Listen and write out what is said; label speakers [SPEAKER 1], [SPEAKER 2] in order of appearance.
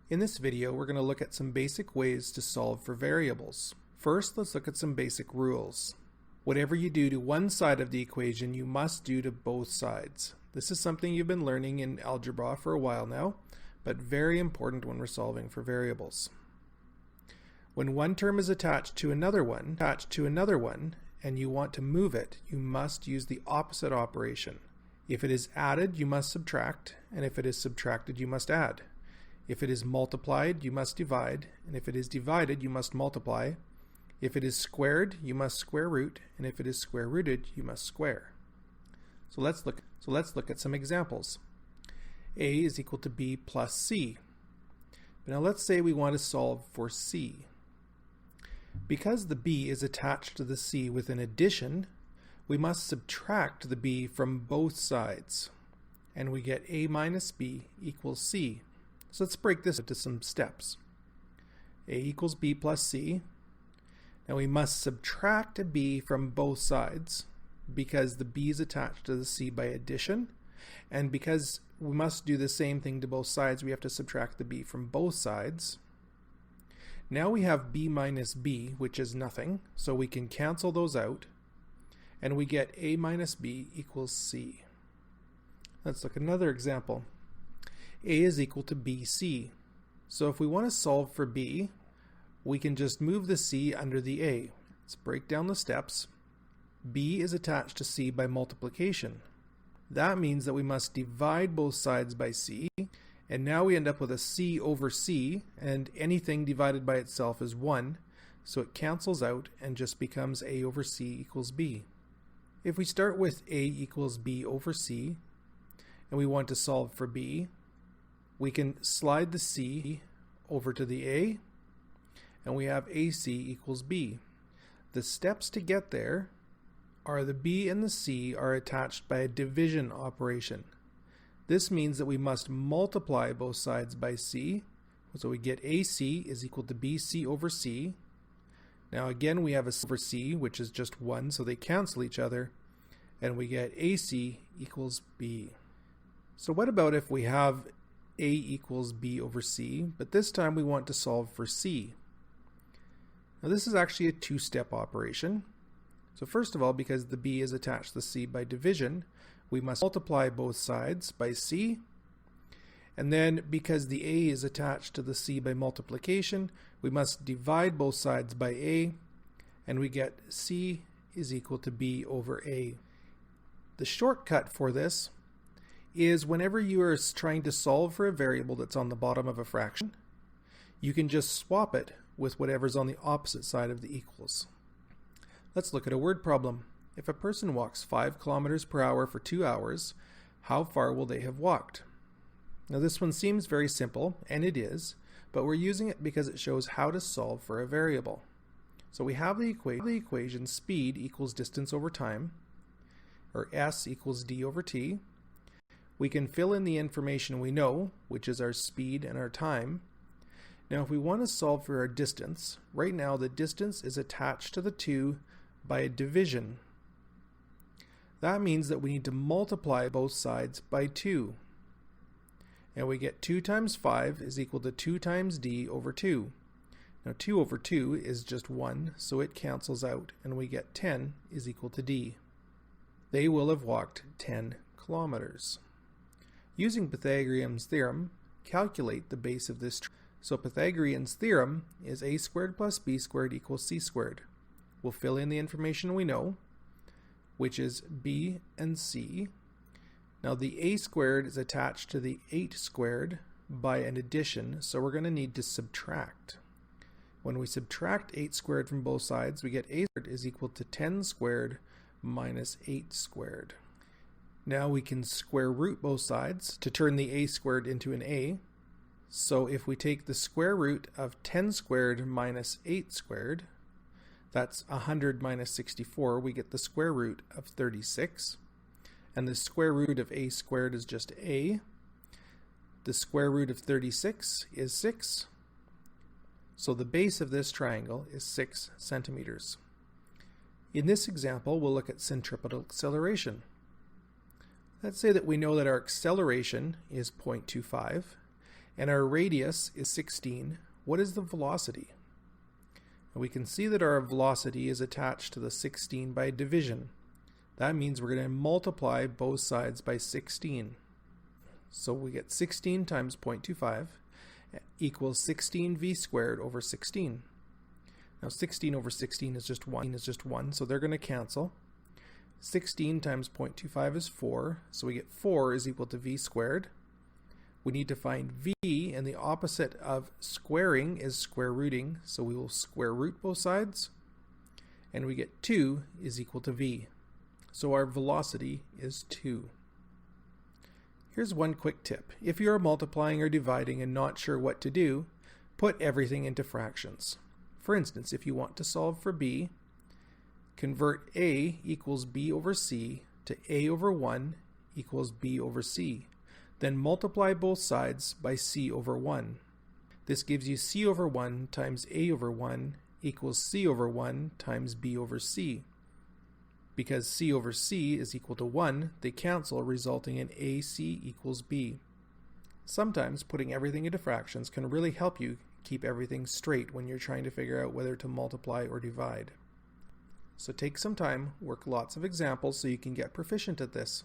[SPEAKER 1] In this video, we're going to look at some basic ways to solve for variables. First, let's look at some basic rules. Whatever you do to one side of the equation, you must do to both sides. This is something you've been learning in algebra for a while now, but very important when we're solving for variables. When one term is attached to another one, and you want to move it, you must use the opposite operation. If it is added, you must subtract, and if it is subtracted, you must add. If it is multiplied, you must divide, and if it is divided, you must multiply. If it is squared, you must square root, and if it is square rooted, you must square. So let's look at some examples. A is equal to B plus C. Now let's say we want to solve for C. Because the B is attached to the C with an addition, we must subtract the B from both sides, and we get A minus B equals C. So let's break this into some steps. A equals B plus C. Now we must subtract a B from both sides because the B is attached to the C by addition, and because we must do the same thing to both sides, we have to subtract the B from both sides. Now we have B minus B, which is nothing, so we can cancel those out, and we get A minus B equals C. Let's look at another example. A is equal to BC. So if we want to solve for B, we can just move the C under the A. Let's break down the steps. B is attached to C by multiplication. That means that we must divide both sides by C, and now we end up with a C over C, and anything divided by itself is 1, so it cancels out and just becomes A over C equals B. If we start with A equals B over C, and we want to solve for B, we can slide the C over to the A, and we have AC equals B. The steps to get there are the B and the C are attached by a division operation. This means that we must multiply both sides by C, so we get AC is equal to BC over C. Now again we have a C over C, which is just 1, so they cancel each other, and we get AC equals B. So what about if we have A equals B over C, but this time we want to solve for C? Now this is actually a two-step operation. So first of all, because the B is attached to the C by division, we must multiply both sides by C. And then because the A is attached to the C by multiplication, we must divide both sides by A, and we get C is equal to B over A. The shortcut for this is whenever you are trying to solve for a variable that's on the bottom of a fraction, you can just swap it with whatever's on the opposite side of the equals. Let's look at a word problem. If a person walks 5 kilometers per hour for 2 hours, how far will they have walked? Now this one seems very simple, and it is, but we're using it because it shows how to solve for a variable. So we have the equation speed equals distance over time, or S equals d over t. We can fill in the information we know, which is our speed and our time. Now if we want to solve for our distance, right now the distance is attached to the 2 by a division. That means that we need to multiply both sides by 2. And we get 2 times 5 is equal to 2 times d over 2. Now 2 over 2 is just 1, so it cancels out, and we get 10 is equal to d. They will have walked 10 kilometers. Using Pythagoreans' theorem, calculate the base of this. So Pythagoreans' theorem is a squared plus b squared equals c squared. We'll fill in the information we know, which is b and c. Now the a squared is attached to the 8 squared by an addition, so we're going to need to subtract. When we subtract 8 squared from both sides, we get a squared is equal to 10 squared minus 8 squared. Now we can square root both sides to turn the a squared into an a. So if we take the square root of 10 squared minus 8 squared, that's 100 minus 64, we get the square root of 36. And the square root of a squared is just a. The square root of 36 is 6. So the base of this triangle is 6 centimeters. In this example, we'll look at centripetal acceleration. Let's say that we know that our acceleration is 0.25, and our radius is 16, what is the velocity? And we can see that our velocity is attached to the 16 by division. That means we're going to multiply both sides by 16. So we get 16 times 0.25 equals 16v squared over 16. Now 16 over 16 is just 1, so they're going to cancel. 16 times 0.25 is 4, so we get 4 is equal to v squared. We need to find v, and the opposite of squaring is square rooting, so we will square root both sides, and we get 2 is equal to v. So our velocity is 2. Here's one quick tip. If you are multiplying or dividing and not sure what to do, put everything into fractions. For instance, if you want to solve for b, convert a equals b over c to a over 1 equals b over c. Then multiply both sides by c over 1. This gives you c over 1 times a over 1 equals c over 1 times b over c. Because c over c is equal to 1, they cancel, resulting in ac equals b. Sometimes putting everything into fractions can really help you keep everything straight when you're trying to figure out whether to multiply or divide. So take some time, work lots of examples so you can get proficient at this.